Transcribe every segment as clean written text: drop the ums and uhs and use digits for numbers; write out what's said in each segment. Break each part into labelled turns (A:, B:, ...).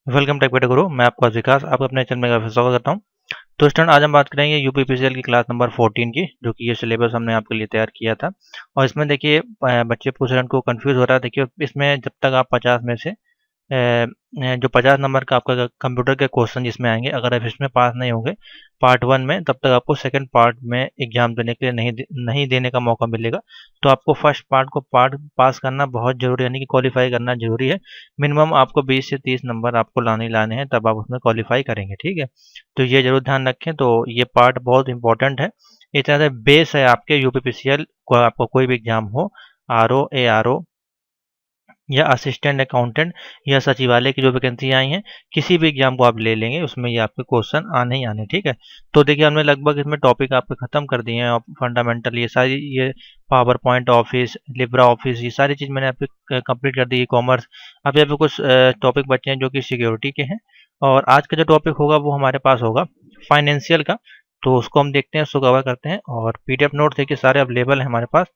A: Welcome take बेटा गुरु। मैं आपका विकास आपको अपने चैनल में काफ़ी स्वागत करता हूँ। तो स्टूडेंट आज हम बात करेंगे यूपीपीसीएल की क्लास नंबर 14 की, जो कि ये सिलेबस हमने आपके लिए तैयार किया था। और इसमें देखिए बच्चे पूछ रहे हैं, उनको कंफ्यूज हो रहा है। देखिए इसमें जब तक आप 50 में से जो 50 नंबर का आपका कंप्यूटर के क्वेश्चन जिसमें आएंगे, अगर आप इसमें पास नहीं होंगे पार्ट 1 में, तब तक आपको सेकंड पार्ट में एग्जाम देने के लिए नहीं देने का मौका मिलेगा। तो आपको फर्स्ट पार्ट को पास करना बहुत जरूरी है, यानी कि क्वालिफाई करना जरूरी है। मिनिमम आपको 20 से 30 नंबर आपको लाने हैं, तब आप उसमें क्वालिफाई करेंगे। ठीक है, तो ये जरूर ध्यान रखें। तो ये पार्ट बहुत इंपॉर्टेंट है। इस तरह से बेस है आपके यूपीपीसीएल को, आपको कोई भी एग्जाम हो, आरओ, एआरओ या असिस्टेंट अकाउंटेंट या सचिवालय की जो वैकेंसी आई हैं, किसी भी एग्जाम को आप ले लेंगे, उसमें ये आपके क्वेश्चन आने ही आने। ठीक है, तो देखिए हमने लगभग इसमें टॉपिक आपके खत्म कर दिए हैं। फंडामेंटल ये सारी, ये power point office, Libra office, ये सारी चीज़ मैंने आपके कंप्लीट कर दी। ई कॉमर्स, अब यहाँ पे कुछ टॉपिक बचे हैं जो कि सिक्योरिटी के हैं। और आज का जो टॉपिक होगा वो हमारे पास होगा फाइनेंशियल का। तो उसको हम देखते हैं, उसको कवर करते हैं। और पीडीएफ नोट देखिए सारे अवेलेबल हैं हमारे पास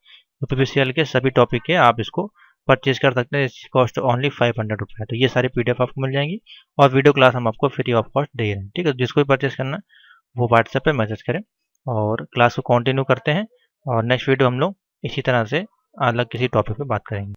A: यूपीपीसीएल के सभी टॉपिक के, आप इसको परचेज कर सकते हैं। इसकी कॉस्ट ओनली 500 रुपये है। तो ये सारी पीडीएफ आपको मिल जाएंगी और वीडियो क्लास हम आपको फ्री ऑफ कॉस्ट दे रहे हैं। ठीक है, जिसको भी परचेज करना है वो व्हाट्सएप पे मैसेज करें और क्लास को कंटिन्यू करते हैं। और नेक्स्ट वीडियो हम लोग इसी तरह से अलग किसी टॉपिक पे बात करेंगे।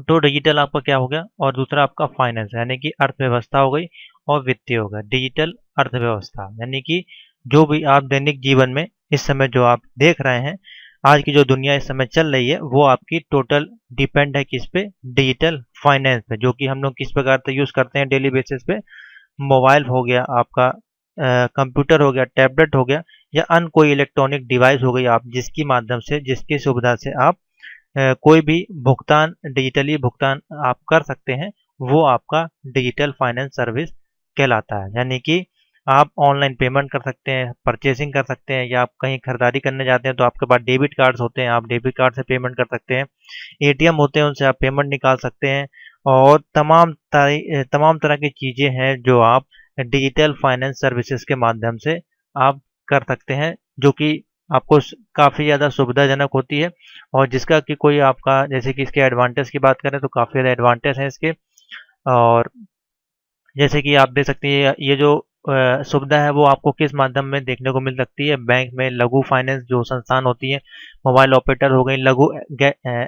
A: तो डिजिटल आपका क्या हो गया, और दूसरा आपका फाइनेंस, यानी कि अर्थव्यवस्था हो गई और वित्तीय हो गया। डिजिटल अर्थव्यवस्था यानी कि जो भी आप दैनिक जीवन में इस समय जो आप देख रहे हैं, आज की जो दुनिया इस समय चल रही है, वो आपकी टोटल डिपेंड है किस पे, डिजिटल फाइनेंस पे, जो कि हम लोग किस प्रकार से यूज करते हैं डेली बेसिस पे। मोबाइल हो गया आपका, कंप्यूटर हो गया, टैबलेट हो गया, या अन्य कोई इलेक्ट्रॉनिक डिवाइस हो गई, आप जिसकी माध्यम से, जिसकी सुविधा से आप कोई भी भुगतान, डिजिटली भुगतान आप कर सकते हैं, वो आपका डिजिटल फाइनेंस सर्विस कहलाता है। यानी कि आप ऑनलाइन पेमेंट कर सकते हैं, परचेसिंग कर सकते हैं, या आप कहीं खरीदारी करने जाते हैं तो आपके पास डेबिट कार्ड्स होते हैं, आप डेबिट कार्ड से पेमेंट कर सकते हैं। एटीएम होते हैं, उनसे आप पेमेंट निकाल सकते हैं। और तमाम तरह की चीज़ें हैं जो आप डिजिटल फाइनेंस सर्विसेज के माध्यम से आप कर सकते हैं, जो कि आपको काफ़ी ज़्यादा सुविधाजनक होती है। और जिसका कि कोई आपका, जैसे कि इसके एडवांटेज की बात करें तो काफ़ी ज़्यादा एडवांटेज हैं इसके। और जैसे कि आप देख सकते हैं, ये जो सुविधा है वो आपको किस माध्यम में देखने को मिल सकती है, बैंक में लघु फाइनेंस जो संस्थान होती है, मोबाइल ऑपरेटर हो गई, लघु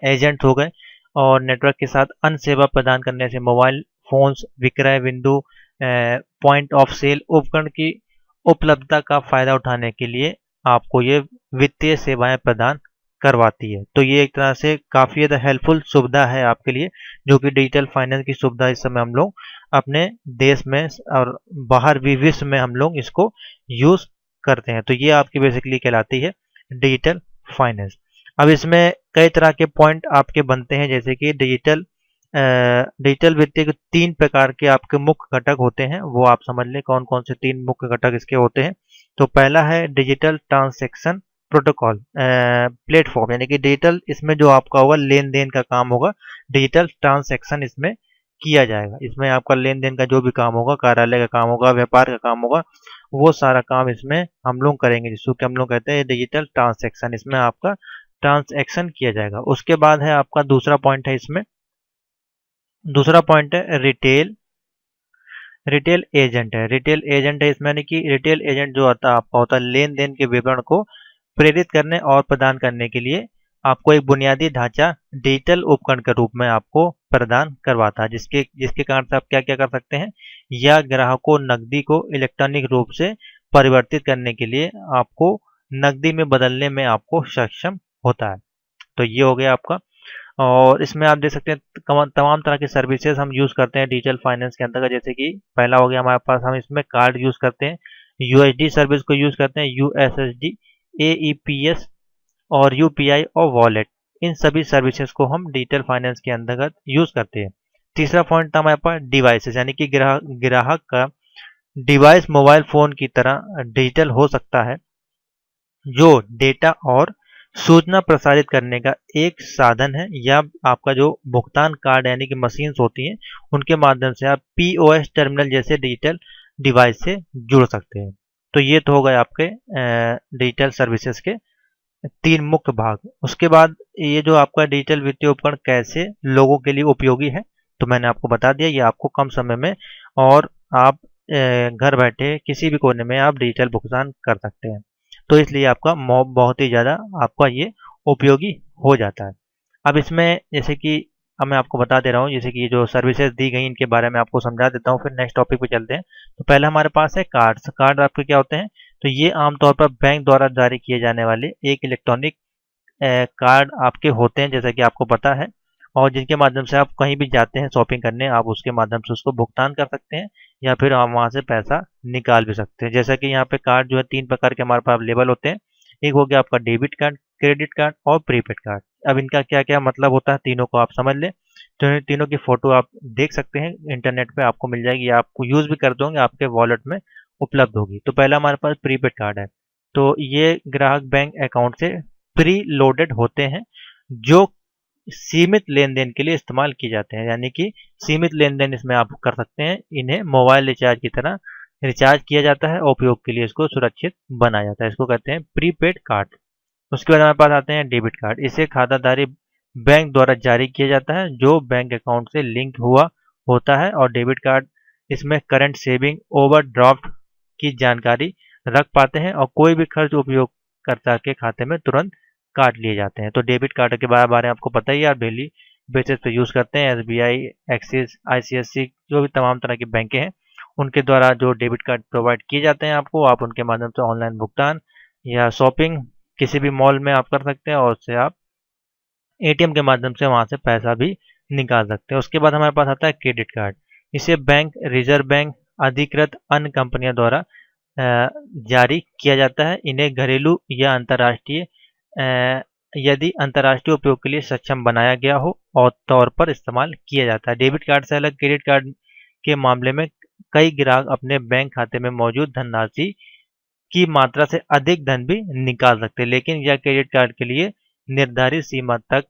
A: एजेंट हो गए, और नेटवर्क के साथ अन्य सेवा प्रदान करने से मोबाइल फोन्स विक्रय बिंदु, पॉइंट ऑफ सेल उपकरण की उपलब्धता का फायदा उठाने के लिए आपको ये वित्तीय सेवाएं प्रदान करवाती है। तो ये एक तरह से काफ़ी ज़्यादा हेल्पफुल सुविधा है आपके लिए, जो कि डिजिटल फाइनेंस की सुविधा इस समय हम लोग अपने देश में और बाहर भी विश्व में हम लोग इसको यूज़ करते हैं। तो ये आपकी बेसिकली कहलाती है डिजिटल फाइनेंस। अब इसमें कई तरह के पॉइंट आपके बनते हैं, जैसे कि डिजिटल वित्तीय के 3 प्रकार के आपके मुख्य घटक होते हैं, वो आप समझ लें कौन कौन से 3 मुख्य घटक इसके होते हैं। तो पहला है डिजिटल ट्रांसैक्शन प्रोटोकॉल प्लेटफॉर्म, यानी कि डिजिटल, इसमें जो आपका होगा लेन देन का काम होगा, डिजिटल ट्रांसैक्शन इसमें किया जाएगा। इसमें आपका लेन देन का जो भी काम होगा, कार्यालय का काम होगा, व्यापार का काम होगा, वो सारा काम इसमें हम लोग करेंगे, जिसको कि हम लोग कहते हैं डिजिटल ट्रांसैक्शन। इसमें आपका ट्रांसैक्शन किया जाएगा। उसके बाद है आपका दूसरा पॉइंट है, इसमें दूसरा पॉइंट है रिटेल रिटेल एजेंट है। रिटेल एजेंट है इसमें, यानी कि रिटेल एजेंट जो होता है आपका, होता है लेन देन के विवरण को प्रेरित करने और प्रदान करने के लिए आपको एक बुनियादी ढांचा डिजिटल उपकरण के रूप में आपको प्रदान करवाता है, जिसके जिसके कारण से आप क्या क्या कर सकते हैं, या ग्राहकों नकदी को इलेक्ट्रॉनिक रूप से परिवर्तित करने के लिए आपको नकदी में बदलने में आपको सक्षम होता है। तो ये हो गया आपका। और इसमें आप देख सकते हैं तमाम तरह के सर्विसेज हम यूज़ करते हैं डिजिटल फाइनेंस के अंतर्गत। जैसे कि पहला हो गया हमारे पास, हम इसमें कार्ड यूज़ करते हैं, यूएसडी सर्विस को यूज़ करते हैं, यूएसएसडी, एईपीएस और यूपीआई और वॉलेट, इन सभी सर्विसेज को हम डिजिटल फाइनेंस के अंतर्गत यूज़ करते हैं। तीसरा पॉइंट था हमारे पास डिवाइसेस, यानी कि ग्राहक का डिवाइस मोबाइल फ़ोन की तरह डिजिटल हो सकता है, जो डेटा और सूचना प्रसारित करने का एक साधन है, या आपका जो भुगतान कार्ड यानी कि मशीन्स होती हैं, उनके माध्यम से आप पीओएस टर्मिनल जैसे डिजिटल डिवाइस से जुड़ सकते हैं। तो ये तो हो गए आपके डिजिटल सर्विसेज के 3 मुख्य भाग। उसके बाद ये जो आपका डिजिटल वित्तीय उपकरण कैसे लोगों के लिए उपयोगी है, तो मैंने आपको बता दिया ये आपको कम समय में और आप घर बैठे किसी भी कोने में आप डिजिटल भुगतान कर सकते हैं। तो इसलिए आपका बहुत ही ज़्यादा आपका ये उपयोगी हो जाता है। अब इसमें जैसे कि अब मैं आपको बता दे रहा हूँ, जैसे कि ये जो सर्विसेज दी गई इनके बारे में आपको समझा देता हूँ, फिर नेक्स्ट टॉपिक पे चलते हैं। तो पहले हमारे पास है कार्ड्स। कार्ड आपके क्या होते हैं? तो ये आमतौर पर बैंक द्वारा जारी किए जाने वाले एक इलेक्ट्रॉनिक कार्ड आपके होते हैं, जैसा कि आपको पता है, और जिनके माध्यम से आप कहीं भी जाते हैं शॉपिंग करने, आप उसके माध्यम से उसको भुगतान कर सकते हैं या फिर आप वहाँ से पैसा निकाल भी सकते हैं। जैसा कि यहाँ पे कार्ड जो है 3 प्रकार के हमारे पास अवेलेबल होते हैं। एक हो गया आपका डेबिट कार्ड, क्रेडिट कार्ड और प्रीपेड कार्ड। अब इनका क्या-क्या मतलब होता है तीनों को आप समझ लें। तो इन तीनों की फ़ोटो आप देख सकते हैं, इंटरनेट पे आपको मिल जाएगी, आपको यूज़ भी करते होंगे, आपके वॉलेट में उपलब्ध होगी। तो पहला हमारे पास प्रीपेड कार्ड है। तो ये ग्राहक बैंक अकाउंट से प्री लोडेड होते हैं, जो सीमित लेन-देन के लिए इस्तेमाल किए जाते हैं, यानी कि सीमित लेन-देन इसमें आप कर सकते हैं। इन्हें मोबाइल रिचार्ज की तरह रिचार्ज किया जाता है और उपयोग के लिए इसको सुरक्षित बनाया जाता है। इसको कहते हैं प्रीपेड कार्ड। उसके बाद हमारे पास आते हैं डेबिट कार्ड। इसे खाताधारी बैंक द्वारा जारी किया जाता है, जो बैंक अकाउंट से लिंक हुआ होता है, और डेबिट कार्ड इसमें करंट सेविंग ओवरड्राफ्ट की जानकारी रख पाते हैं और कोई भी खर्च उपयोगकर्ता के खाते में तुरंत काट लिए जाते हैं। तो डेबिट कार्ड के बारे में आपको पता ही है, आप डेली बेसिस पे यूज़ करते हैं। एसबीआई, एक्सिस, आईसीआईसी जो भी तमाम तरह की बैंकें हैं, उनके द्वारा जो डेबिट कार्ड प्रोवाइड किए जाते हैं आपको, आप उनके माध्यम से ऑनलाइन भुगतान या शॉपिंग किसी भी मॉल में आप कर सकते हैं और उससे आप एटीएम के माध्यम से वहाँ से पैसा भी निकाल सकते हैं। उसके बाद हमारे पास आता है क्रेडिट कार्ड। इसे बैंक, रिजर्व बैंक अधिकृत अन्य कंपनियों द्वारा जारी किया जाता है। इन्हें घरेलू या अंतर्राष्ट्रीय यदि अंतर्राष्ट्रीय उपयोग के लिए सक्षम बनाया गया हो और तौर पर इस्तेमाल किया जाता है। डेबिट कार्ड से अलग क्रेडिट कार्ड के मामले में कई ग्राहक अपने बैंक खाते में मौजूद धनराशि की मात्रा से अधिक धन भी निकाल सकते हैं, लेकिन यह क्रेडिट कार्ड के लिए निर्धारित सीमा तक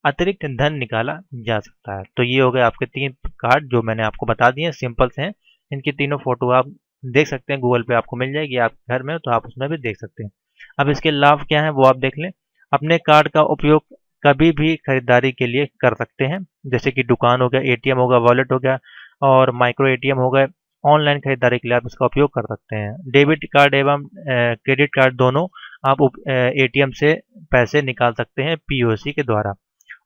A: अतिरिक्त धन निकाला जा सकता है। तो ये हो गए आपके 3 कार्ड जो मैंने आपको बता दिए हैं, सिंपल से हैं। इनकी तीनों फोटो आप देख सकते हैं, गूगल पे आपको मिल जाएगी, आप घर में हो तो आप उसमें भी देख सकते हैं। अब इसके लाभ क्या हैं वो आप देख लें। अपने कार्ड का उपयोग कभी भी खरीदारी के लिए कर सकते हैं, जैसे कि दुकान हो गया, एटीएम हो गया, वॉलेट हो गया और माइक्रो एटीएम हो गए। ऑनलाइन खरीदारी के लिए आप इसका उपयोग कर सकते हैं। डेबिट कार्ड एवं क्रेडिट कार्ड दोनों आप एटीएम से पैसे निकाल सकते हैं पीओसी के द्वारा,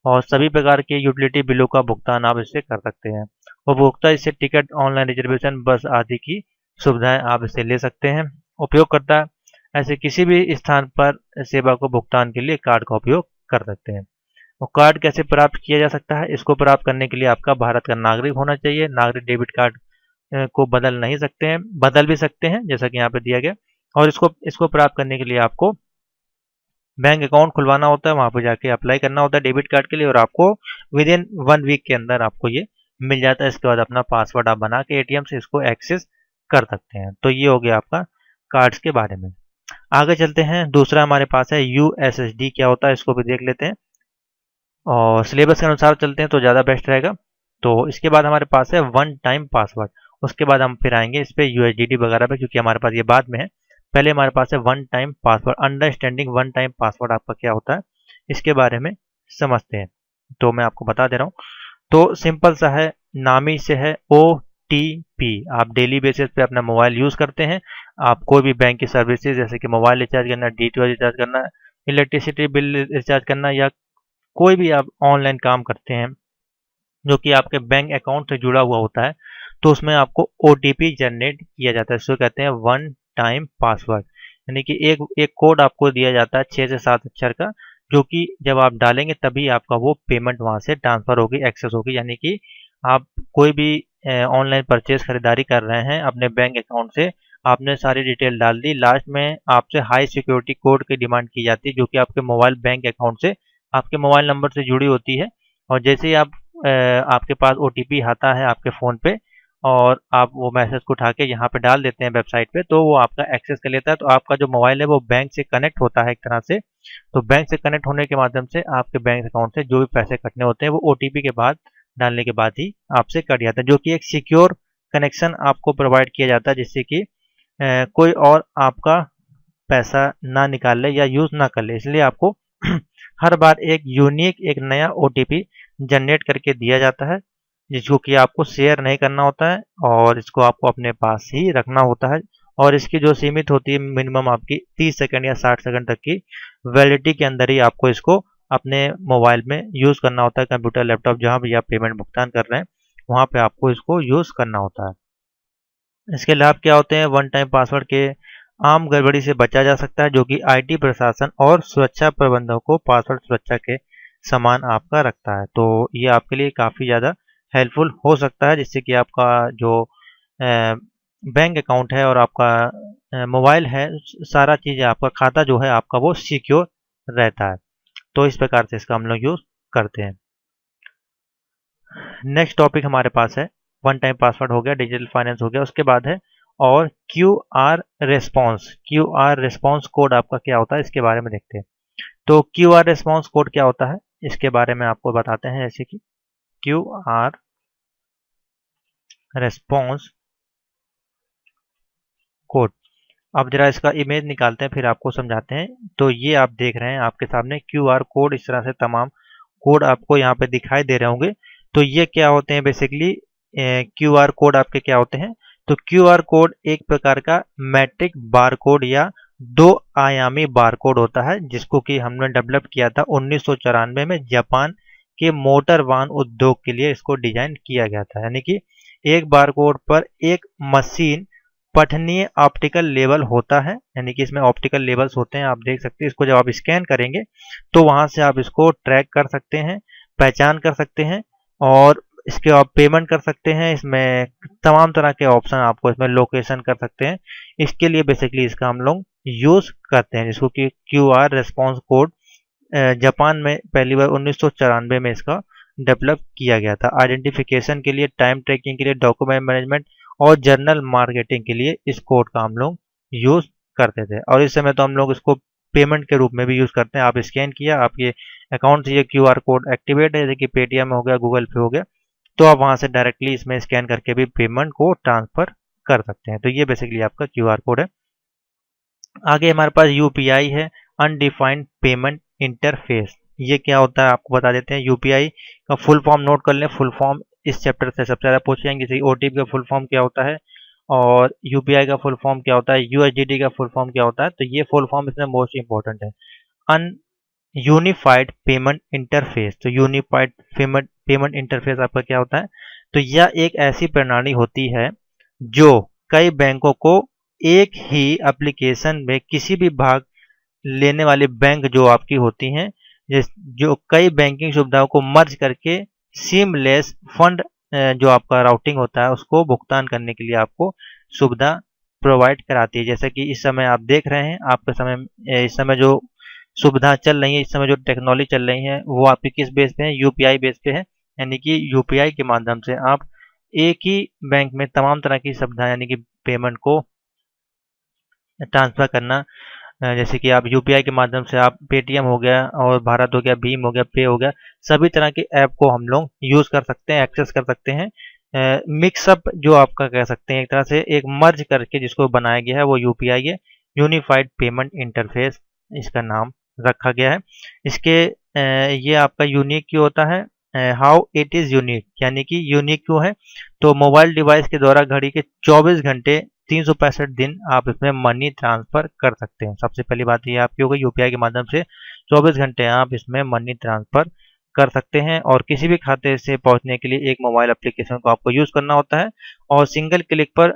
A: और सभी प्रकार के यूटिलिटी बिलों का भुगतान आप इससे कर सकते हैं। उपभोक्ता इससे टिकट, ऑनलाइन रिजर्वेशन, बस आदि की सुविधाएं आप इससे ले सकते हैं। उपयोगकर्ता ऐसे किसी भी स्थान पर सेवा को भुगतान के लिए कार्ड का उपयोग कर सकते हैं। और कार्ड कैसे प्राप्त किया जा सकता है? इसको प्राप्त करने के लिए आपका भारत का नागरिक होना चाहिए। नागरिक डेबिट कार्ड को बदल नहीं सकते हैं, बदल भी सकते हैं जैसा कि यहाँ पे दिया गया। और इसको इसको प्राप्त करने के लिए आपको बैंक अकाउंट खुलवाना होता है, वहाँ पे जाके अप्लाई करना होता है डेबिट कार्ड के लिए, और आपको विद इन 1 वीक के अंदर आपको ये मिल जाता है। इसके बाद अपना पासवर्ड आप बना के एटीएम से इसको एक्सेस कर सकते हैं। तो ये हो गया आपका कार्ड्स के बारे में। आगे चलते हैं, दूसरा हमारे पास है यूएसएसडी। क्या होता है इसको भी देख लेते हैं और सिलेबस के अनुसार चलते हैं तो ज़्यादा बेस्ट रहेगा। तो इसके बाद हमारे पास है वन टाइम पासवर्ड। उसके बाद हम फिर आएंगे इस पे यूएसडीडी वगैरह पे, क्योंकि हमारे पास ये बाद में है। पहले हमारे पास है one time password. Understanding one time password आपका क्या होता है इसके बारे में समझते हैं। तो मैं आपको बता दे रहा हूँ। तो सिंपल सा है, नामी से है OTP। आप डेली बेसिस पे अपना मोबाइल यूज़ करते हैं, आप कोई भी बैंक की सर्विसेज जैसे कि मोबाइल रिचार्ज करना, डीटीएच रिचार्ज करना, इलेक्ट्रिसिटी बिल रिचार्ज करना, या कोई भी आप ऑनलाइन काम करते हैं जो कि आपके बैंक अकाउंट से जुड़ा हुआ होता है, तो उसमें आपको OTP जनरेट किया जाता है। इसको कहते हैं वन टाइम पासवर्ड। यानी कि एक एक कोड आपको दिया जाता है 6 से 7 अक्षर का, जो कि जब आप डालेंगे तभी आपका वो पेमेंट वहाँ से ट्रांसफ़र होगी, एक्सेस होगी। यानी कि आप कोई भी ऑनलाइन परचेज खरीदारी कर रहे हैं अपने बैंक अकाउंट से, आपने सारी डिटेल डाल दी, लास्ट में आपसे हाई सिक्योरिटी कोड की डिमांड की जाती है, जो कि आपके मोबाइल बैंक अकाउंट से आपके मोबाइल नंबर से जुड़ी होती है। और जैसे ही आपके पास OTP आता है आपके फ़ोन पे और आप वो मैसेज को उठा के यहाँ पे डाल देते हैं वेबसाइट पे, तो वो आपका एक्सेस कर लेता है। तो आपका जो मोबाइल है वो बैंक से कनेक्ट होता है एक तरह से। तो बैंक से कनेक्ट होने के माध्यम से आपके बैंक अकाउंट से जो भी पैसे कटने होते हैं वो OTP के बाद डालने के बाद ही आपसे कट जाता है, जो कि एक सिक्योर कनेक्शन आपको प्रोवाइड किया जाता है, जिससे कि कोई और आपका पैसा ना निकाल ले या यूज़ ना कर ले। इसलिए आपको हर बार एक यूनिक, एक नया OTP जनरेट करके दिया जाता है, जिसको कि आपको शेयर नहीं करना होता है और इसको आपको अपने पास ही रखना होता है। और इसकी जो सीमित होती है मिनिमम आपकी 30 सेकंड या 60 सेकंड तक की वैलिडिटी के अंदर ही आपको इसको अपने मोबाइल में यूज़ करना होता है। कंप्यूटर, लैपटॉप जहाँ भी आप पेमेंट भुगतान कर रहे हैं वहाँ पे आपको इसको यूज़ करना होता है। इसके लाभ क्या होते हैं? वन टाइम पासवर्ड के आम गड़बड़ी से बचा जा सकता है, जो कि आईटी प्रशासन और सुरक्षा प्रबंधकों को पासवर्ड सुरक्षा के समान आपका रखता है। तो ये आपके लिए काफ़ी ज़्यादा हेल्पफुल हो सकता है, जिससे कि आपका जो बैंक अकाउंट है और आपका मोबाइल है, सारा चीज़ आपका खाता जो है आपका वो सिक्योर रहता है। तो इस प्रकार से इसका हम लोग यूज़ करते हैं। नेक्स्ट टॉपिक हमारे पास है, वन टाइम पासवर्ड हो गया, डिजिटल फाइनेंस हो गया, उसके बाद है और QR response. QR response code आपका क्या होता है इसके बारे में देखते हैं। तो क्यूआर रेस्पॉन्स कोड क्या होता है इसके बारे में आपको बताते हैं। जैसे कि क्यूआर रेस्पॉन्स कोड, अब जरा इसका इमेज निकालते हैं फिर आपको समझाते हैं। तो ये आप देख रहे हैं आपके सामने क्यूआर कोड, इस तरह से तमाम कोड आपको यहाँ पे दिखाई दे रहे होंगे। तो ये क्या होते हैं बेसिकली, क्यूआर कोड आपके क्या होते हैं? तो क्यूआर कोड एक प्रकार का मैट्रिक बार कोड या दो आयामी बार कोड होता है, जिसको कि हमने डेवलप किया था 1994 में जापान के मोटर वाहन उद्योग के लिए इसको डिजाइन किया गया था। यानी कि एक बार कोड पर एक मशीन पठनीय ऑप्टिकल लेबल होता है, यानी कि इसमें ऑप्टिकल लेबल्स होते हैं, आप देख सकते हैं। इसको जब आप स्कैन करेंगे तो वहां से आप इसको ट्रैक कर सकते हैं, पहचान कर सकते हैं और इसके आप पेमेंट कर सकते हैं। इसमें तमाम तरह के ऑप्शन आपको इसमें लोकेशन कर सकते हैं। इसके लिए बेसिकली इसका हम लोग यूज करते हैं, जिसको कि क्यूआर रेस्पॉन्स कोड जापान में पहली बार 1994 में इसका डेवलप किया गया था। आइडेंटिफिकेशन के लिए, टाइम ट्रैकिंग के लिए, डॉक्यूमेंट मैनेजमेंट और जर्नल मार्केटिंग के लिए इस कोड का हम लोग यूज करते थे। और इस समय तो हम लोग इसको पेमेंट के रूप में भी यूज करते हैं। आप स्कैन किया, आपके अकाउंट से ये क्यूआर कोड एक्टिवेट है, जैसे कि पेटीएम हो गया, गूगल पे हो गया, तो आप वहां से डायरेक्टली इसमें स्कैन करके भी पेमेंट को ट्रांसफर कर सकते हैं। तो ये बेसिकली आपका क्यूआर कोड है। आगे हमारे पास यूपीआई है, अनडिफाइंड पेमेंट इंटरफेस। ये क्या होता है आपको बता देते हैं। यूपीआई का फुल फॉर्म नोट कर लें, फुल फॉर्म इस चैप्टर से सबसे ज़्यादा पूछ जाएंगे। जैसे ओटीपी का फुल फॉर्म क्या होता है और यूपीआई का फुल फॉर्म क्या होता है, यूएसडीटी का फुल फॉर्म क्या होता है। तो ये फुल फॉर्म इसमें मोस्ट इंपॉर्टेंट है। अन यूनिफाइड पेमेंट इंटरफेस, तो यूनिफाइड पेमेंट इंटरफेस आपका क्या होता है? तो यह एक ऐसी प्रणाली होती है जो कई बैंकों को एक ही एप्लीकेशन में किसी भी भाग लेने वाले बैंक जो आपकी होती हैं, जो कई बैंकिंग सुविधाओं को मर्ज करके सीमलेस फंड जो आपका राउटिंग होता है उसको भुगतान करने के लिए आपको सुविधा प्रोवाइड कराती है। जैसे कि इस समय आप देख रहे हैं, आपके समय इस समय जो सुविधा चल रही है, इस समय जो टेक्नोलॉजी चल रही है वो आपकी किस बेस पे है? यूपीआई बेस पे है। यानी कि यूपीआई के माध्यम से आप एक ही बैंक में तमाम तरह की सुविधा यानी कि पेमेंट को ट्रांसफर करना, जैसे कि आप यूपीआई के माध्यम से आप पेटीएम हो गया और भारत हो गया, भीम हो गया, पे हो गया, सभी तरह के ऐप को हम लोग यूज़ कर सकते हैं, एक्सेस कर सकते हैं। मिक्सअप जो आपका कह सकते हैं, एक तरह से एक मर्ज करके जिसको बनाया गया है वो यूपीआई है, यूनिफाइड पेमेंट इंटरफेस इसका नाम रखा गया है। इसके ये आपका यूनिक क्यों होता है? हाउ इट इज़ यूनिक, यानी कि यूनिक क्यों है? तो मोबाइल डिवाइस के द्वारा घड़ी के 24 घंटे 365 दिन आप इसमें मनी ट्रांसफर कर सकते हैं। सबसे पहली बात ये आपकी हो गई, यूपीआई के माध्यम से 24 घंटे आप इसमें मनी ट्रांसफर कर सकते हैं और किसी भी खाते से पहुंचने के लिए एक मोबाइल एप्लीकेशन को आपको यूज करना होता है और सिंगल क्लिक पर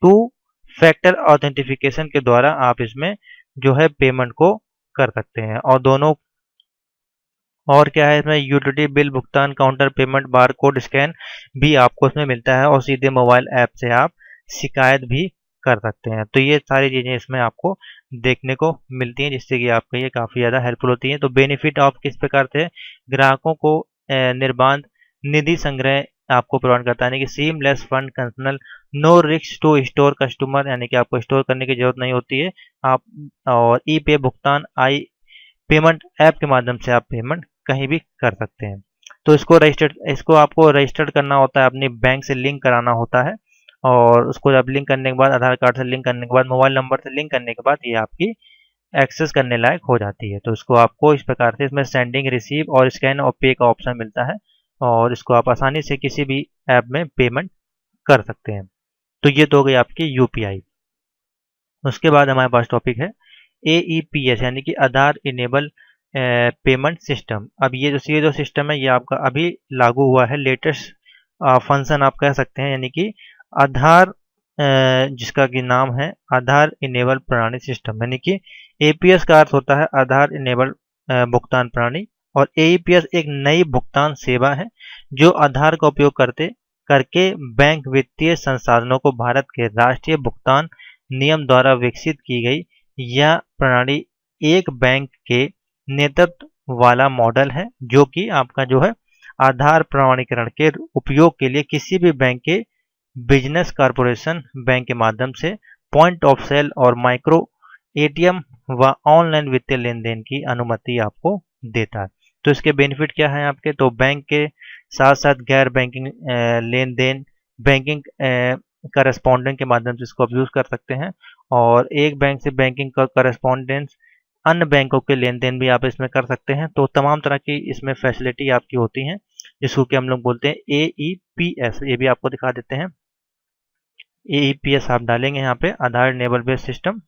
A: टू फैक्टर ऑथेंटिफिकेशन के द्वारा आप इसमें जो है पेमेंट को कर सकते हैं। और दोनों, और क्या है इसमें, यूटिलिटी बिल भुगतान, काउंटर पेमेंट, बारकोड स्कैन भी आपको इसमें मिलता है और सीधे मोबाइल ऐप से आप शिकायत भी कर सकते हैं। तो ये सारी चीज़ें इसमें आपको देखने को मिलती हैं, जिससे कि आपका ये काफ़ी ज़्यादा हेल्पफुल होती हैं। तो बेनिफिट ऑफ किस प्रकार से? ग्राहकों को निर्बाध निधि संग्रह आपको प्रदान करता है, यानी कि सीमलेस फंड कंसनल, no risk to store customer, यानी कि आपको स्टोर करने की जरूरत नहीं होती है आप, और ई पे भुगतान, आई पेमेंट ऐप के माध्यम से आप पेमेंट कहीं भी कर सकते हैं। तो इसको आपको रजिस्टर्ड करना होता है, अपनी बैंक से लिंक कराना होता है और उसको जब लिंक करने के बाद, आधार कार्ड से लिंक करने के बाद, मोबाइल नंबर से लिंक करने के बाद ये आपकी एक्सेस करने लायक हो जाती है। तो इसको आपको इस प्रकार से इसमें सेंडिंग, रिसीव और स्कैन और पे का ऑप्शन मिलता है। और इसको आप आसानी से किसी भी ऐप में पेमेंट कर सकते हैं। तो ये तो हो गई आपकी यूपीआई। उसके बाद हमारे पास टॉपिक है एईपीएस यानी कि आधार इनेबल पेमेंट सिस्टम। अब ये जो सिस्टम है ये आपका अभी लागू हुआ है, लेटेस्ट फंक्शन आप कह सकते हैं, यानी कि आधार जिसका कि नाम है आधार इनेबल प्रणाली सिस्टम, यानी कि एपीएस का अर्थ होता है आधार इनेबल भुगतान प्रणाली, और एईपीएस एक नई भुगतान सेवा है जो आधार का उपयोग करके बैंक वित्तीय संसाधनों को भारत के राष्ट्रीय भुगतान नियम द्वारा विकसित की गई। यह प्रणाली एक बैंक के नेतृत्व वाला मॉडल है जो कि आपका जो है आधार प्रमाणीकरण के उपयोग के लिए किसी भी बैंक के बिजनेस कॉरपोरेशन बैंक के माध्यम से पॉइंट ऑफ सेल और माइक्रो एटीएम व ऑनलाइन वित्तीय लेन देन की अनुमति आपको देता है। तो इसके बेनिफिट क्या है आपके, तो बैंक के साथ साथ गैर बैंकिंग लेन देन बैंकिंग करस्पॉन्डेंट के माध्यम से इसको आप यूज कर सकते हैं, और एक बैंक से बैंकिंग का करस्पॉन्डेंस अन्य बैंकों के लेन देन भी आप इसमें कर सकते हैं। तो तमाम तरह की इसमें फैसिलिटी आपकी होती हैं जिसको कि हम लोग बोलते हैं एईपीएस। ये भी आपको दिखा देते हैं, एईपीएस आप डालेंगे यहाँ पे आधार इनेबल बेस्ड सिस्टम,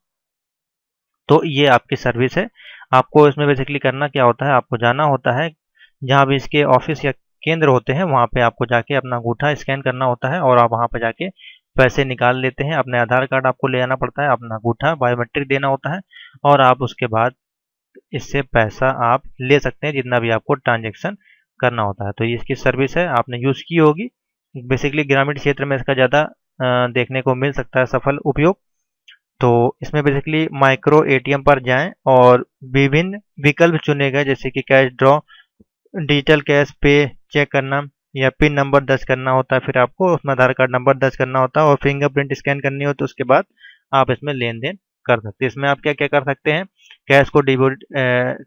A: तो ये आपकी सर्विस है। आपको इसमें बेसिकली करना क्या होता है, आपको जाना होता है जहाँ भी इसके ऑफिस या केंद्र होते हैं वहाँ पे आपको जाके अपना अंगूठा स्कैन करना होता है और आप वहाँ पे जाके पैसे निकाल लेते हैं। अपने आधार कार्ड आपको ले आना पड़ता है, अपना अंगूठा बायोमेट्रिक देना होता है, और आप उसके बाद इससे पैसा आप ले सकते हैं जितना भी आपको ट्रांजेक्शन करना होता है। तो ये इसकी सर्विस है, आपने यूज़ की होगी। बेसिकली ग्रामीण क्षेत्र में इसका ज़्यादा देखने को मिल सकता है सफल उपयोग। तो इसमें बेसिकली माइक्रो एटीएम पर जाएं और विभिन्न विकल्प चुने गए जैसे कि कैश ड्रॉ, डिजिटल कैश पे चेक करना या पिन नंबर दर्ज करना होता है, फिर आपको उसमें आधार कार्ड नंबर दर्ज करना होता है और फिंगरप्रिंट स्कैन करनी हो, तो उसके बाद आप इसमें लेन देन कर सकते हैं। इसमें आप क्या क्या कर सकते हैं, कैश को डिपॉजिट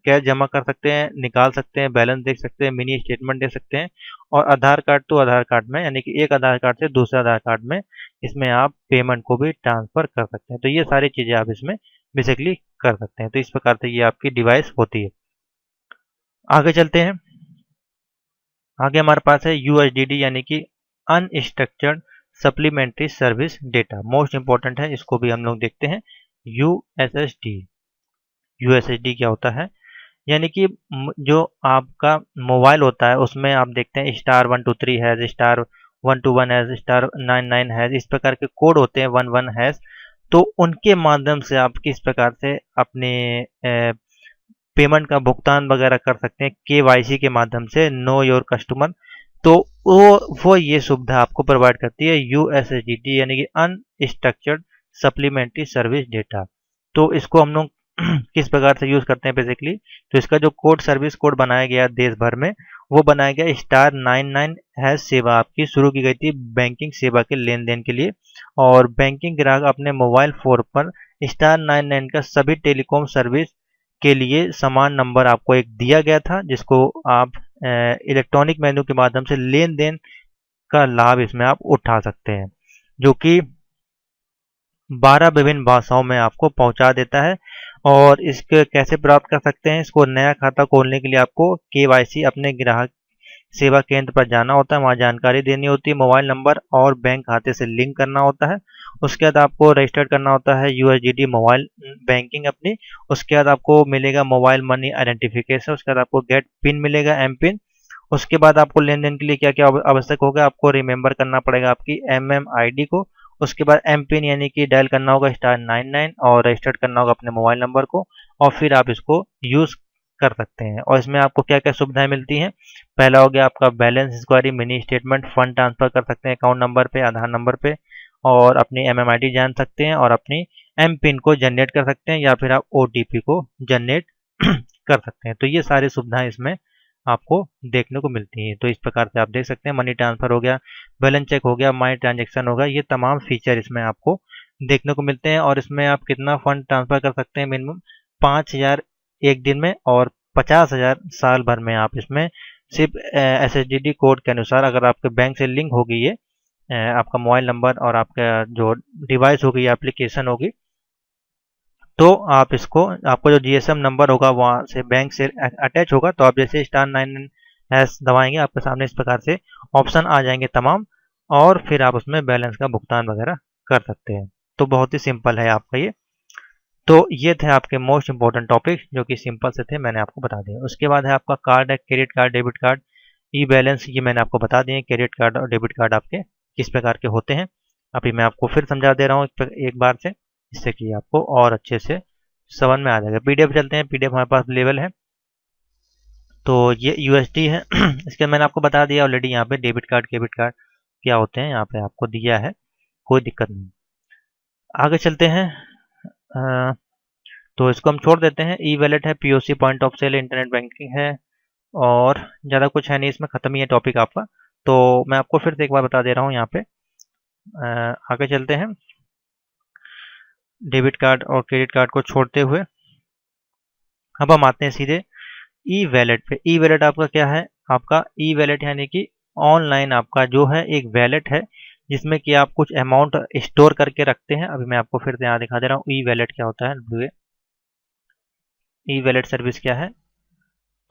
A: कैश जमा कर सकते हैं, निकाल सकते हैं, बैलेंस देख सकते हैं, मिनी स्टेटमेंट देख सकते हैं, और आधार कार्ड तो आधार कार्ड में यानी कि एक आधार कार्ड से दूसरे आधार कार्ड में इसमें आप पेमेंट को भी ट्रांसफर कर सकते हैं। तो ये सारी चीज़ें आप इसमें बेसिकली कर सकते हैं। तो इस प्रकार से ये आपकी डिवाइस होती है। आगे चलते हैं। आगे हमारे पास है यूएसडीडी यानी कि unstructured supplementary service data, most important है, इसको भी हम लोग देखते हैं। यूएसएसडी, यूएसएसडी क्या होता है, यानी कि जो आपका मोबाइल होता है उसमें आप देखते हैं *123 हैज, *121 हैज, *99 हैज, इस प्रकार के कोड होते हैं, 11 हैज। तो उनके माध्यम से आप किस प्रकार से अपने पेमेंट का भुगतान वगैरह कर सकते हैं केवाईसी के माध्यम से, नो योर कस्टमर। तो वो ये सुविधा आपको प्रोवाइड करती है यूएसएसडी यानी कि अनस्ट्रक्चर्ड सप्लीमेंट्री सर्विस डेटा। तो इसको हम लोग किस प्रकार से यूज करते हैं बेसिकली, तो इसका जो कोड सर्विस कोड बनाया गया देश भर में वो बनाया गया *99 हैश सेवा आपकी शुरू की गई थी बैंकिंग सेवा के लेन देन के लिए, और बैंकिंग ग्राहक अपने मोबाइल फोन पर *99 का सभी टेलीकॉम सर्विस के लिए समान नंबर आपको एक दिया गया था जिसको आप इलेक्ट्रॉनिक मेन्यू के माध्यम से लेन देन का लाभ इसमें आप उठा सकते हैं, जो कि 12 विभिन्न भाषाओं में आपको पहुंचा देता है। और इसके कैसे प्राप्त कर सकते हैं, इसको नया खाता खोलने के लिए आपको केवाईसी अपने ग्राहक सेवा केंद्र पर जाना होता है, वहाँ जानकारी देनी होती है, मोबाइल नंबर और बैंक खाते से लिंक करना होता है। उसके बाद आपको रजिस्टर करना होता है यूएसडीडी मोबाइल बैंकिंग अपनी। उसके बाद आपको मिलेगा मोबाइल मनी आइडेंटिफिकेशन, उसके बाद आपको गेट पिन मिलेगा, एम पिन। उसके बाद आपको लेन देन के लिए क्या क्या आवश्यक होगा, आपको रिमेंबर करना पड़ेगा आपकी MMID को। उसके बाद एम पिन यानी कि डायल करना होगा *99 और रजिस्टर्ड करना होगा अपने मोबाइल नंबर को, और फिर आप इसको यूज कर सकते हैं। और इसमें आपको क्या क्या सुविधाएं मिलती हैं, पहला हो गया आपका balance enquiry, mini statement, fund transfer कर सकते हैं अकाउंट नंबर पे, आधार नंबर पे, और अपनी MMID जान सकते हैं, और अपनी एम पिन को जनरेट कर सकते हैं, या फिर आप OTP को जनरेट कर सकते हैं। तो ये सारी सुविधाएं इसमें आपको देखने को मिलती हैं। तो इस प्रकार से आप देख सकते हैं मनी ट्रांसफर हो गया, बैलेंस चेक हो गया, माई ट्रांजेक्शन होगा, ये तमाम फीचर इसमें आपको देखने को मिलते हैं। और इसमें आप कितना फंड ट्रांसफर कर सकते हैं, मिनिमम 5,000 एक दिन में और 50,000 साल भर में। आप इसमें सिर्फ SSD कोड के अनुसार, अगर आपके बैंक से लिंक होगी ये आपका मोबाइल नंबर और आपका जो डिवाइस होगी, एप्लीकेशन होगी, तो आप इसको, आपको जो GSM नंबर होगा वहाँ से बैंक से अटैच होगा, तो आप जैसे *99 हैश दबाएंगे आपके सामने इस प्रकार से ऑप्शन आ जाएंगे तमाम, और फिर आप उसमें बैलेंस का भुगतान वगैरह कर सकते हैं। तो बहुत ही सिंपल है आपका ये। तो ये थे आपके मोस्ट इंपॉर्टेंट टॉपिक जो कि सिंपल से थे, मैंने आपको बता दिए। उसके बाद है आपका कार्ड है, क्रेडिट कार्ड, डेबिट कार्ड, ई बैलेंस, ये मैंने आपको बता दिए। क्रेडिट कार्ड और डेबिट कार्ड आपके किस प्रकार के होते हैं अभी मैं आपको फिर समझा दे रहा हूँ एक बार से, जिससे कि आपको और अच्छे से समझ में आ जाएगा। पीडीएफ चलते हैं, पीडीएफ हमारे पास अवेलेबल है। तो ये यूएसडी है इसके मैंने आपको बता दिया ऑलरेडी। यहाँ पे डेबिट कार्ड, क्रेडिट कार्ड क्या होते हैं यहाँ पे आपको दिया है, कोई दिक्कत नहीं। आगे चलते हैं। तो इसको हम छोड़ देते हैं। ई वैलेट है, POC point of sale, internet banking है, और ज़्यादा कुछ है नहीं इसमें, ख़त्म ही है टॉपिक आपका। तो मैं आपको फिर से एक बार बता दे रहा हूँ यहाँ पे। आगे चलते हैं। डेबिट कार्ड और क्रेडिट कार्ड को छोड़ते हुए अब हम आते हैं सीधे ई वैलेट पे। ई वैलेट आपका क्या है? आपका ई वैलेट यानी कि ऑनलाइन आपका जो है एक वैलेट है, जिसमें कि आप कुछ अमाउंट स्टोर करके रखते हैं। अभी मैं आपको फिर से यहाँ दिखा दे रहा हूँ ई वैलेट क्या होता है। ई वैलेट सर्विस क्या है?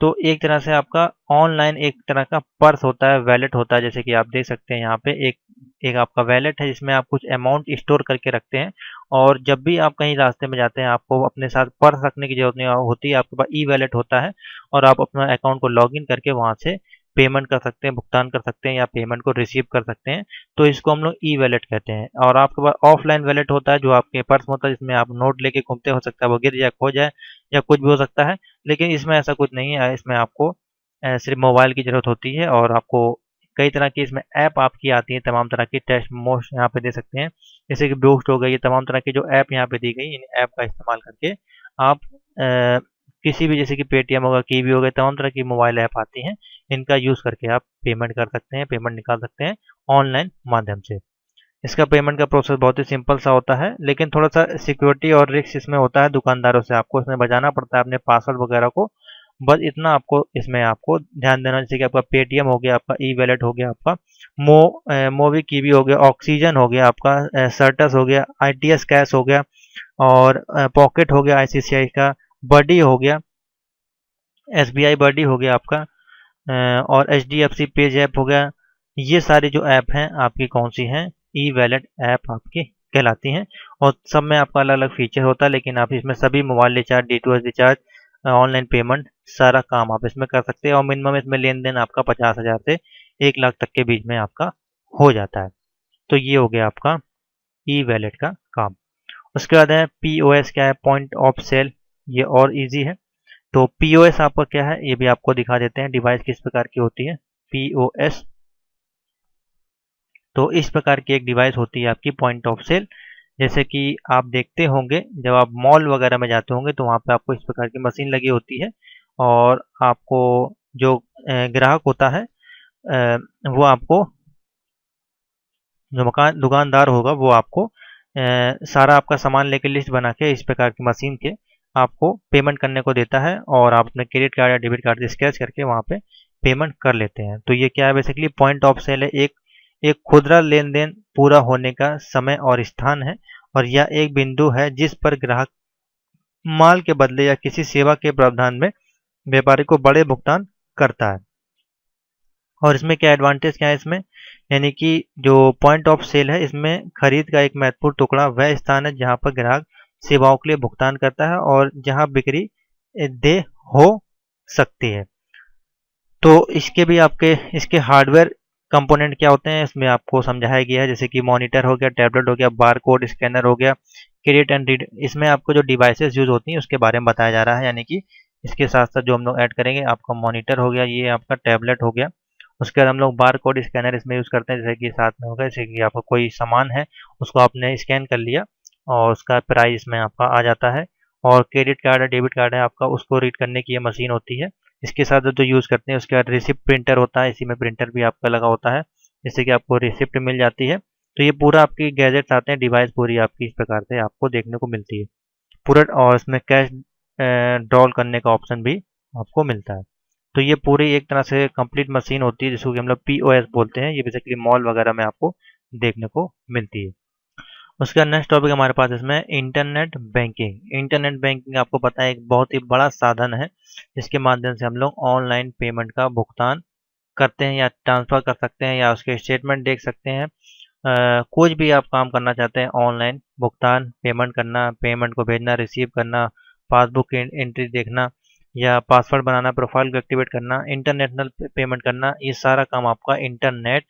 A: तो एक तरह से आपका ऑनलाइन एक तरह का पर्स होता है, वैलेट होता है। जैसे कि आप देख सकते हैं यहाँ पे एक एक आपका वैलेट है, जिसमें आप कुछ अमाउंट स्टोर करके रखते हैं, और जब भी आप कहीं रास्ते में जाते हैं आपको अपने साथ पर्स रखने की जरूरत नहीं होती है, आपके पास ई वैलेट होता है, और आप अपना अकाउंट को लॉगिन करके वहाँ से पेमेंट कर सकते हैं, भुगतान कर सकते हैं, या पेमेंट को रिसीव कर सकते हैं। तो इसको हम लोग ई वैलेट कहते हैं। और आपके पास ऑफलाइन वैलेट होता है, जो आपके पर्स में होता है, जिसमें आप नोट लेके घूमते, हो सकता है वो गिर जाए, खो जाए, या कुछ भी हो सकता है। लेकिन इसमें ऐसा कुछ नहीं है। इसमें आपको सिर्फ मोबाइल की ज़रूरत होती है, और आपको कई तरह की इसमें ऐप आपकी आती है, तमाम तरह की टेस्ट मोस्ट यहाँ पे दे सकते हैं, जैसे कि बूस्ट हो गई, ये तमाम तरह की जो ऐप यहाँ पे दी गई, इन ऐप का इस्तेमाल करके आप किसी भी, जैसे कि पेटीएम होगा, कीवी हो गए, तमाम तरह की मोबाइल ऐप आती हैं, इनका यूज़ करके आप पेमेंट कर सकते हैं, पेमेंट निकाल सकते हैं ऑनलाइन माध्यम से। इसका पेमेंट का प्रोसेस बहुत ही सिंपल सा होता है, लेकिन थोड़ा सा सिक्योरिटी और रिस्क इसमें होता है। दुकानदारों से आपको इसमें बचाना पड़ता है अपने पासवर्ड वगैरह को। बस इतना आपको इसमें आपको ध्यान देना, जैसे कि आपका पेटीएम हो गया, आपका ई वैलेट हो गया, आपका मोवी कीवी हो गया, ऑक्सीजन हो गया, आपका सर्टस हो गया, आईटीएस कैश हो गया, और पॉकेट हो गया आईसीसीआई का, बडी हो गया, एसबीआई बडी हो गया आपका, और एचडीएफसी पेज ऐप हो गया। ये सारी जो ऐप हैं आपकी कौन सी हैं? ई वैलेट ऐप आपकी कहलाती हैं। और सब में आपका अलग अलग फीचर होता है, लेकिन आप इसमें सभी mobile recharge, D2H recharge, online payment, सारा काम आप इसमें कर सकते हैं। और मिनिमम इसमें लेन देन आपका 50,000 से 1 लाख तक के बीच में आपका हो जाता है। तो ये हो गया आपका ई वैलेट का काम। उसके बाद है POS क्या है? Point of sale. ये और इजी है। तो POS आपका क्या है, ये भी आपको दिखा देते हैं, डिवाइस किस प्रकार की होती है। POS तो इस प्रकार की एक डिवाइस होती है आपकी पॉइंट ऑफ सेल। जैसे कि आप देखते होंगे जब आप मॉल वगैरह में जाते होंगे, तो वहाँ पे आपको इस प्रकार की मशीन लगी होती है, और आपको जो ग्राहक होता है, वो आपको, जो मकान दुकानदार होगा, वो आपको सारा आपका सामान लेके लिस्ट बना के इस प्रकार की मशीन के आपको पेमेंट करने को देता है, और आप अपने क्रेडिट कार्ड या डेबिट कार्ड से स्क्रैच करके वहाँ पे पेमेंट कर लेते हैं। तो ये क्या है? बेसिकली पॉइंट ऑफ सेल है, एक एक खुदरा लेन देन पूरा होने का समय और स्थान है, और यह एक बिंदु है जिस पर ग्राहक माल के बदले या किसी सेवा के प्रावधान में व्यापारी को बड़े भुगतान करता है। और इसमें क्या एडवांटेज क्या है इसमें, यानी कि जो पॉइंट ऑफ सेल है, इसमें खरीद का एक महत्वपूर्ण टुकड़ा वह स्थान है जहां पर ग्राहक सेवाओं के लिए भुगतान करता है, और जहां बिक्री देय हो सकती है। तो इसके भी आपके इसके हार्डवेयर कंपोनेंट क्या होते हैं, इसमें आपको समझाया गया है। जैसे कि मॉनिटर हो गया, टैबलेट हो गया, बार कोड स्कैनर हो गया, क्रिएट एंड रीड। इसमें आपको जो डिवाइसेस यूज होती हैं उसके बारे में बताया जा रहा है, यानी कि इसके साथ साथ जो हम लोग ऐड करेंगे, आपका मॉनिटर हो गया, ये आपका टैबलेट हो गया। उसके बाद हम लोग बार कोड स्कैनर इसमें यूज़ करते हैं, जैसे कि साथ में होगा, जैसे कि आपका कोई सामान है, उसको आपने स्कैन कर लिया और उसका प्राइस इसमें आपका आ जाता है। और क्रेडिट कार्ड है, डेबिट कार्ड है आपका, उसको रीड करने की ये मशीन होती है। इसके साथ जो यूज़ करते हैं, उसके बाद रिसिप्ट प्रिंटर होता है, इसी में प्रिंटर भी आपका लगा होता है, जिससे कि आपको रिसिप्ट मिल जाती है। तो ये पूरा आपकी गैजेट्स आते हैं, डिवाइस पूरी आपकी इस प्रकार से आपको देखने को मिलती है पूरा। और इसमें कैश ड्रॉल करने का ऑप्शन भी आपको मिलता है। तो ये पूरी एक तरह से कंप्लीट मशीन होती है, जिसको कि हम लोग POS बोलते हैं। ये बेसिकली मॉल वगैरह में आपको देखने को मिलती है। उसके बाद नेक्स्ट टॉपिक हमारे पास इसमें इंटरनेट बैंकिंग। इंटरनेट बैंकिंग आपको पता है एक बहुत ही बड़ा साधन है, जिसके माध्यम से हम लोग ऑनलाइन पेमेंट का भुगतान करते हैं या ट्रांसफ़र कर सकते हैं या उसके स्टेटमेंट देख सकते हैं। कुछ भी आप काम करना चाहते हैं ऑनलाइन भुगतान, पेमेंट करना, पेमेंट को भेजना, रिसीव करना, पासबुक एंट्री देखना या पासवर्ड बनाना, प्रोफाइल को एक्टिवेट करना, इंटरनेशनल पेमेंट करना, ये सारा काम आपका इंटरनेट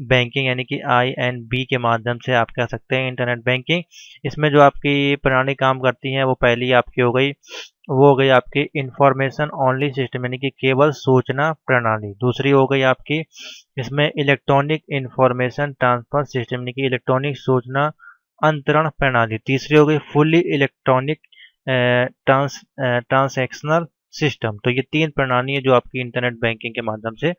A: बैंकिंग यानी कि INB के माध्यम से आप कह सकते हैं इंटरनेट बैंकिंग। इसमें जो आपकी प्रणाली काम करती है वो पहली आपकी हो गई, वो हो गई आपकी इंफॉर्मेशन ओनली सिस्टम यानी कि केवल सूचना प्रणाली। दूसरी हो गई आपकी इसमें इलेक्ट्रॉनिक इंफॉर्मेशन ट्रांसफर सिस्टम यानी कि इलेक्ट्रॉनिक सूचना अंतरण प्रणाली। तीसरी हो गई फुल्ली इलेक्ट्रॉनिक ट्रांसैक्शनल सिस्टम। तो ये 3 प्रणाली है जो आपकी इंटरनेट बैंकिंग के माध्यम से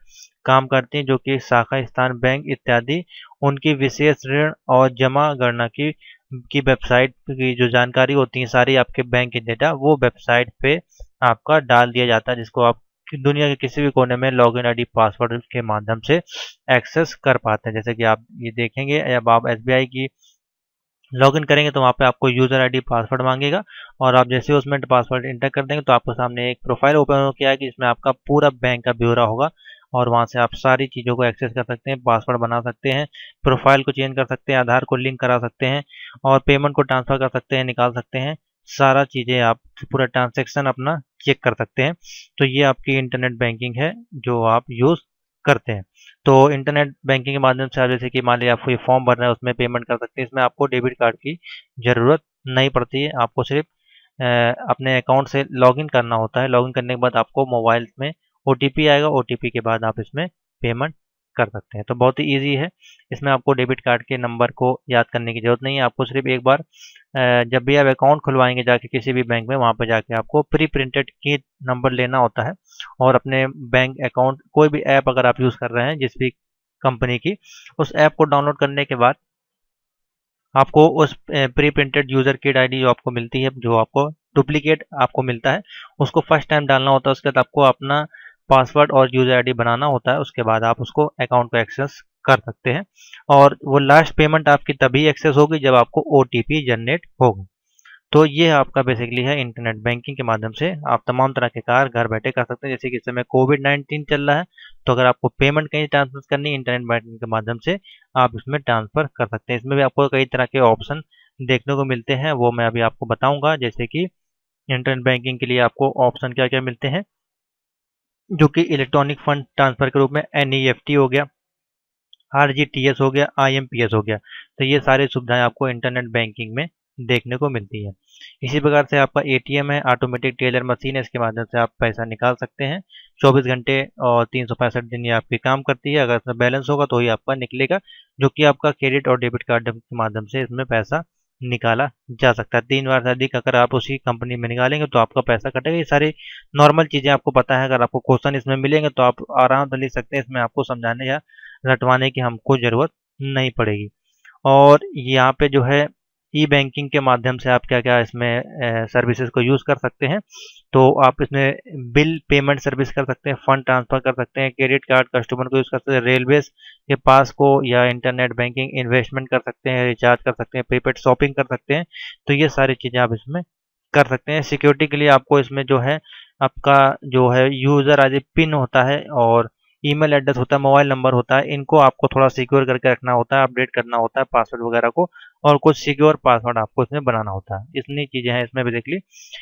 A: काम करती हैं, जो कि शाखा स्थान बैंक इत्यादि उनकी विशेष ऋण और जमा गणना की वेबसाइट की जो जानकारी होती है सारी आपके बैंक के डेटा वो वेबसाइट पे आपका डाल दिया जाता है, जिसको आप दुनिया के किसी भी कोने में लॉगिन आईडी पासवर्ड के माध्यम से एक्सेस कर पाते हैं। जैसे कि आप ये देखेंगे जब आप SBI की लॉगिन करेंगे तो वहाँ पे आपको यूज़र आईडी पासवर्ड मांगेगा और आप जैसे उसमें पासवर्ड इंटर कर देंगे तो आपको सामने एक प्रोफाइल ओपन हो के आएगी जिसमें आपका पूरा बैंक का ब्यौरा होगा और वहाँ से आप सारी चीज़ों को एक्सेस कर सकते हैं, पासवर्ड बना सकते हैं, प्रोफाइल को चेंज कर सकते हैं, आधार को लिंक करा सकते हैं और पेमेंट को ट्रांसफ़र कर सकते हैं, निकाल सकते हैं। सारा चीज़ें आप पूरा ट्रांजैक्शन अपना चेक कर सकते हैं। तो ये आपकी इंटरनेट बैंकिंग है जो आप यूज़ करते हैं। तो इंटरनेट बैंकिंग के माध्यम से आप जैसे कि मान लीजिए आपको ये फॉर्म भरना है उसमें पेमेंट कर सकते हैं। इसमें आपको डेबिट कार्ड की ज़रूरत नहीं पड़ती है। आपको सिर्फ अपने अकाउंट से लॉगिन करना होता है। लॉगिन करने के बाद आपको मोबाइल में OTP आएगा। OTP के बाद आप इसमें पेमेंट कर सकते हैं। तो बहुत ही ईजी है। इसमें आपको डेबिट कार्ड के नंबर को याद करने की ज़रूरत नहीं है। आपको सिर्फ एक बार जब भी आप अकाउंट खुलवाएंगे जाके किसी भी बैंक में वहाँ पर जाके आपको प्री प्रिंटेड की नंबर लेना होता है और अपने बैंक अकाउंट कोई भी ऐप अगर आप यूज़ कर रहे हैं जिस भी कंपनी की उस ऐप को डाउनलोड करने के बाद आपको उस pre printed user kit ID जो आपको मिलती है, जो आपको डुप्लीकेट आपको मिलता है, उसको फर्स्ट टाइम डालना होता है। उसके बाद आपको अपना पासवर्ड और यूज़र आईडी बनाना होता है। उसके बाद आप उसको अकाउंट को एक्सेस कर सकते हैं और वो लास्ट पेमेंट आपकी तभी एक्सेस होगी जब आपको OTP जनरेट होगा। तो ये आपका बेसिकली है इंटरनेट बैंकिंग के माध्यम से आप तमाम तरह के कार्य घर बैठे कर सकते हैं। जैसे कि इस समय कोविड-19 चल रहा है तो अगर आपको पेमेंट कहीं ट्रांसफर करनी है इंटरनेट बैंकिंग के माध्यम से आप इसमें ट्रांसफर कर सकते हैं। इसमें भी आपको कई तरह के ऑप्शन देखने को मिलते हैं, वो मैं अभी आपको बताऊंगा। जैसे कि इंटरनेट बैंकिंग के लिए आपको ऑप्शन क्या क्या मिलते हैं, जो कि इलेक्ट्रॉनिक फंड ट्रांसफर के रूप में NEFT हो गया, RGTS हो गया, IMPS हो गया। तो ये सारी सुविधाएं आपको इंटरनेट बैंकिंग में देखने को मिलती है। इसी प्रकार से आपका ATM है, ऑटोमेटिक टेलर मशीन है, इसके माध्यम से आप पैसा निकाल सकते हैं। 24 घंटे और 365 दिन ये आपकी काम करती है। अगर इसमें बैलेंस होगा तो ही आपका निकलेगा, जो कि आपका क्रेडिट और डेबिट कार्ड के माध्यम से इसमें पैसा निकाला जा सकता है। 3 बार से अधिक अगर आप उसी कंपनी में निकालेंगे तो आपका पैसा कटेगा। ये सारी नॉर्मल चीज़ें आपको पता है। अगर आपको क्वेश्चन इसमें मिलेंगे तो आप आराम से लिख सकते हैं। इसमें आपको समझाने या रटवाने की हमको ज़रूरत नहीं पड़ेगी। और यहाँ पे जो है ई बैंकिंग के माध्यम से आप क्या क्या इसमें सर्विसेज को यूज़ कर सकते हैं। तो आप इसमें बिल पेमेंट सर्विस कर सकते हैं, फंड ट्रांसफ़र कर सकते हैं, क्रेडिट कार्ड कस्टमर को यूज़ कर सकते हैं, रेलवेज के पास को या इंटरनेट बैंकिंग इन्वेस्टमेंट कर सकते हैं, रिचार्ज कर सकते हैं, प्रीपेड शॉपिंग कर सकते हैं। तो ये सारी चीज़ें आप इसमें कर सकते हैं। सिक्योरिटी के लिए आपको इसमें जो है आपका जो है यूज़र आईडी पिन होता है और ईमेल एड्रेस होता है, मोबाइल नंबर होता है, इनको आपको थोड़ा सिक्योर करके रखना होता है, अपडेट करना होता है पासवर्ड वगैरह को, और कुछ सिक्योर पासवर्ड आपको इसमें बनाना होता है। इतनी चीज़ें हैं इसमें बेसिकली,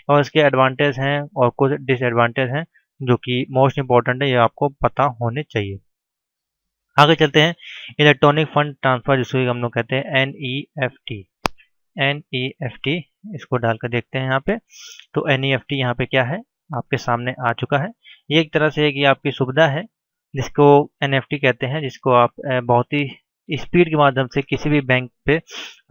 A: और इसके एडवांटेज हैं और कुछ डिसएडवांटेज हैं जो कि मोस्ट इंपॉर्टेंट है, ये आपको पता होने चाहिए। आगे चलते हैं इलेक्ट्रॉनिक फंड ट्रांसफर जिसको हम लोग कहते हैं NEFT। NEFT इसको डालकर देखते हैं यहाँ पे। तो NEFT यहाँ पे क्या है आपके सामने आ चुका है। ये एक तरह से ये आपकी सुविधा है जिसको NFT कहते हैं, जिसको आप बहुत ही स्पीड के माध्यम से किसी भी बैंक पे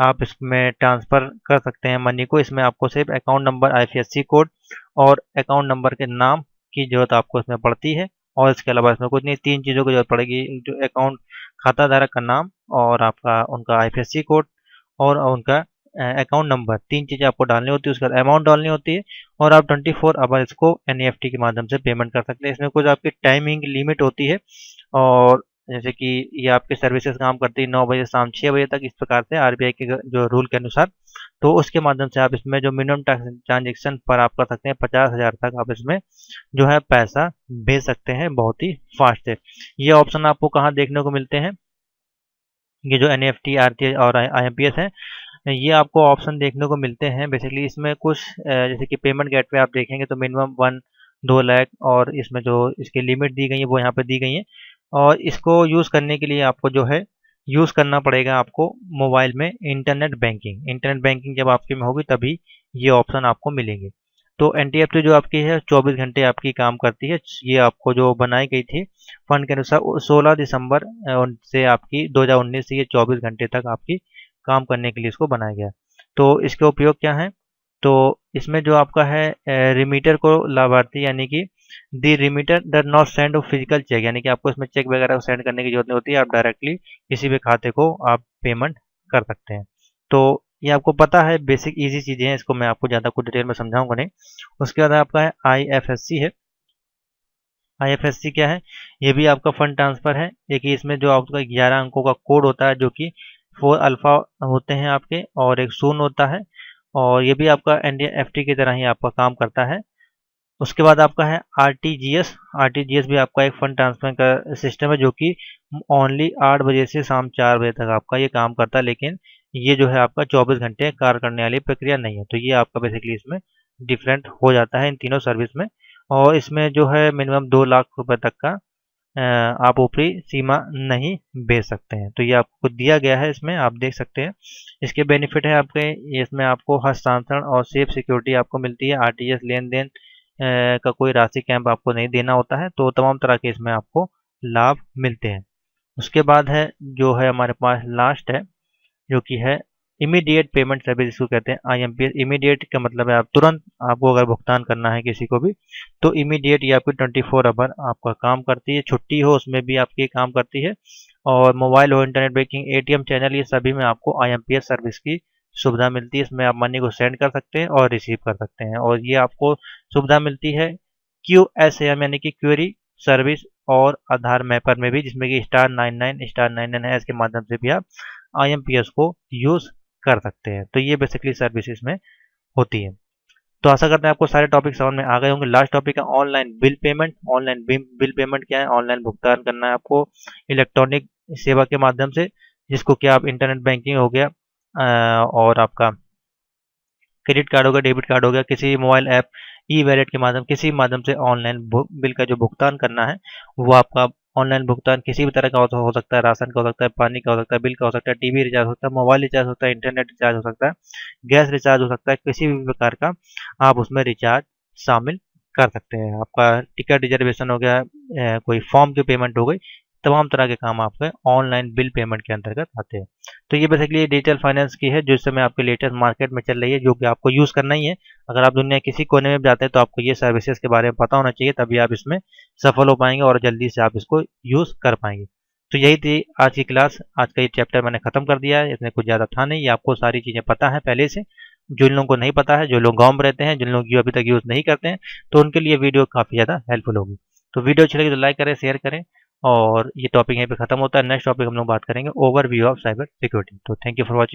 A: आप इसमें ट्रांसफ़र कर सकते हैं मनी को। इसमें आपको सिर्फ अकाउंट नंबर, IFSC कोड और अकाउंट नंबर के नाम की ज़रूरत आपको इसमें पड़ती है, और इसके अलावा इसमें कुछ नहीं। 3 चीज़ों की ज़रूरत पड़ेगी, जो अकाउंट खाता धारक का नाम और आपका उनका IFSC कोड और उनका अकाउंट नंबर। 3 चीज़ें आपको डालनी होती है, उसके बाद अमाउंट डालनी होती है और आप 24 आवर इसको NEFT के माध्यम से पेमेंट कर सकते हैं। इसमें कुछ आपकी टाइमिंग लिमिट होती है, और जैसे कि ये आपकी सर्विसेज काम करती है 9 बजे शाम 6 बजे तक, इस प्रकार से RBI के जो रूल के अनुसार। तो उसके माध्यम से आप इसमें जो मिनिमम ट्रांजेक्शन पर आप कर सकते हैं 50,000 तक आप इसमें जो है पैसा भेज सकते हैं बहुत ही फास्ट है। ये ऑप्शन आपको कहाँ देखने को मिलते हैं? ये जो NEFT, RTH और IMPS है, ये आपको ऑप्शन देखने को मिलते हैं। बेसिकली इसमें कुछ जैसे कि पेमेंट गेटवे आप देखेंगे तो मिनिमम 1-2 लाख और इसमें जो इसकी लिमिट दी गई है वो यहाँ पे दी गई है। और इसको यूज़ करने के लिए आपको जो है यूज़ करना पड़ेगा आपको मोबाइल में इंटरनेट बैंकिंग। इंटरनेट बैंकिंग जब आपके में होगी तभी ये ऑप्शन आपको मिलेंगे। तो NTFT जो आपकी है 24 घंटे आपकी काम करती है। ये आपको जो बनाई गई थी फंड के अनुसार 16 दिसंबर से आपकी 2019 से ये 24 घंटे तक आपकी काम करने के लिए इसको बनाया गया। तो इसके उपयोग क्या है? तो इसमें जो आपका है रिमीटर को लाभार्थी यानी कि दी रिमीटर डर नॉट सेंड फिजिकल चेक, यानी कि आपको इसमें चेक वगैरह सेंड करने की जरूरत नहीं होती है। आप डायरेक्टली किसी भी खाते को आप पेमेंट कर सकते हैं। तो ये आपको पता है, बेसिक इजी चीज़ें हैं, इसको मैं आपको ज़्यादा कुछ डिटेल में समझाऊंगा नहीं। उसके बाद आपका है IFSC है। IFSC क्या है? ये भी आपका फंड ट्रांसफ़र है। देखिए इसमें जो आपका 11 अंकों का कोड होता है जो कि 4 अल्फ़ा होते हैं आपके और एक शून्य होता है, और ये भी आपका NEFT की तरह ही आपका काम करता है। उसके बाद आपका है RTGS। RTGS भी आपका एक फंड ट्रांसफर का सिस्टम है जो कि ओनली 8 बजे से शाम 4 बजे तक आपका ये काम करता है, लेकिन ये जो है आपका 24 घंटे कार्य करने वाली प्रक्रिया नहीं है। तो ये आपका बेसिकली इसमें डिफरेंट हो जाता है इन तीनों सर्विस में। और इसमें जो है मिनिमम 2 लाख रुपए तक का आप ऊपरी सीमा नहीं भेज सकते हैं। तो ये आपको दिया गया है, इसमें आप देख सकते हैं। इसके बेनिफिट है आपके, इसमें आपको हस्तांतरण और सेफ सिक्योरिटी आपको मिलती है। RTGS लेन देन का कोई राशि कैंप आपको नहीं देना होता है। तो तमाम तरह के इसमें आपको लाभ मिलते हैं। उसके बाद है जो है हमारे पास लास्ट है जो कि है इमीडिएट पेमेंट सर्विस, जिसको कहते हैं IMPS। इमीडिएट का मतलब है आप तुरंत, आपको अगर भुगतान करना है किसी को भी तो इमीडिएट ये आपकी 24 आवर आपका काम करती है। छुट्टी हो उसमें भी आपकी काम करती है, और मोबाइल हो, इंटरनेट बैंकिंग, ATM चैनल, ये सभी में आपको IMPS सर्विस की सुविधा मिलती है। इसमें आप मनी को सेंड कर सकते हैं और रिसीव कर सकते हैं, और ये आपको सुविधा मिलती है QSAM यानी कि क्वेरी सर्विस और आधार मैपर में भी, जिसमें कि *99*99# के माध्यम से भी आप IMPS को यूज़ कर सकते हैं। तो ये बेसिकली सर्विस इसमें होती है। तो आशा करते हैं आपको सारे टॉपिक समझ में आ गए होंगे। लास्ट टॉपिक है online bill payment. Online bill payment क्या है? ऑनलाइन भुगतान करना है आपको इलेक्ट्रॉनिक सेवा के माध्यम से, जिसको कि आप इंटरनेट बैंकिंग हो गया और आपका क्रेडिट कार्ड हो गया, डेबिट कार्ड हो गया, किसी मोबाइल ऐप, ई-वॉलेट के माध्यम, किसी माध्यम से ऑनलाइन बिल का जो भुगतान करना है वो आपका ऑनलाइन भुगतान किसी भी तरह का हो सकता है। राशन का हो सकता है, पानी का हो सकता है, बिल का हो सकता है, टीवी रिचार्ज हो सकता है, मोबाइल रिचार्ज हो सकता है, इंटरनेट रिचार्ज हो सकता है, गैस रिचार्ज हो सकता है, किसी भी प्रकार का आप उसमें रिचार्ज शामिल कर सकते हैं। आपका टिकट रिजर्वेशन हो गया, कोई फॉर्म की पेमेंट हो गई, तमाम तरह के काम आपके ऑनलाइन बिल पेमेंट के अंतर्गत आते हैं। तो ये बेसिकली डिजिटल फाइनेंस की है जो इस समय आपके लेटेस्ट मार्केट में चल रही है, जो कि आपको यूज़ करना ही है। अगर आप दुनिया के किसी कोने में भी जाते हैं तो आपको ये सर्विसेज के बारे में पता होना चाहिए, तभी आप इसमें सफल हो पाएंगे और जल्दी से आप इसको यूज़ कर पाएंगे। तो यही थी आज की क्लास। आज का ये चैप्टर मैंने खत्म कर दिया है, इसमें कुछ ज़्यादा था नहीं, ये आपको सारी चीज़ें पता है पहले से। जिन लोगों को नहीं पता है, जो लोग गाँव में रहते हैं, जिन लोग अभी तक यूज़ नहीं करते हैं, तो उनके लिए वीडियो काफ़ी ज़्यादा हेल्पफुल होगी। तो वीडियो अच्छी लगी तो लाइक करें, शेयर करें, और ये टॉपिक यहीं पे खत्म होता है। नेक्स्ट टॉपिक हम लोग बात करेंगे ओवरव्यू ऑफ साइबर सिक्योरिटी। तो थैंक यू फॉर वॉचिंग।